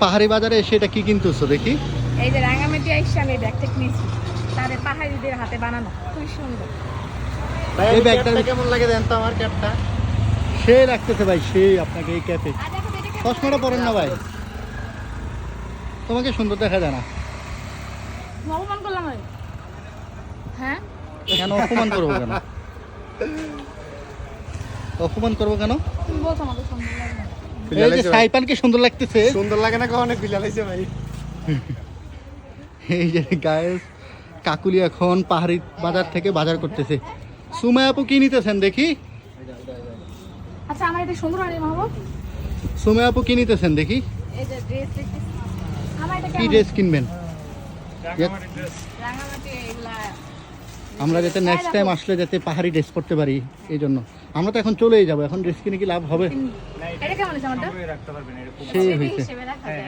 পাহাড়ি বাজারে এসে এটা কি কিনতেছো দেখি? এই যে রাঙামাটি আইসা আমি ব্যাগটা কিনেছি, তাদের পাহাড়িদের হাতে বানানো, খুব সুন্দর। এই ব্যাগটা কেমন লাগে দেন তো আমার ক্যাপটা। সে রাখতেছে ভাই, সে আপনাকে এই ক্যাফে। আর দেখো তো এটা কেমন চশমাটা পরেন না ভাই, তোমাকে সুন্দর দেখা যায় না। অপমান করলাম আমি। হ্যাঁ কেন অপমান করবো কেন? অপমান করবো কেন? তুমি বলছো আমাকে সুন্দর লাগে না। এই যে সাইপানকে সুন্দর লাগতেছে। সুন্দর লাগে না কখনো ফিলা লাইছে ভাই। এই যে গায়েস কাকুলি এখন পাহাড়ি বাজার থেকে বাজার করতেছে। সুমাই আপু কি নিতেছেন দেখি? আচ্ছা আমার এটা সুন্দর হয় মাহবুব। সুমাই আপু কি নিতেছেন দেখি? এই যে ড্রেস দেখতেছি, আমার এটা কি কেমন? ড্রেস কিনবেন? রাঙামাটি এগুলা আমরা যাতে নেক্সট টাইম আসলে যাতে পাহাড়ি ড্রেস পরতে পারি, এই জন্য। আমরা তো এখন চলেই যাবো, এখন ড্রেস কিনে কি লাভ হবে? এটা কেমন আছে আমারটা? সেই সেই হয়েছে। হিসেবে রাখা যায়।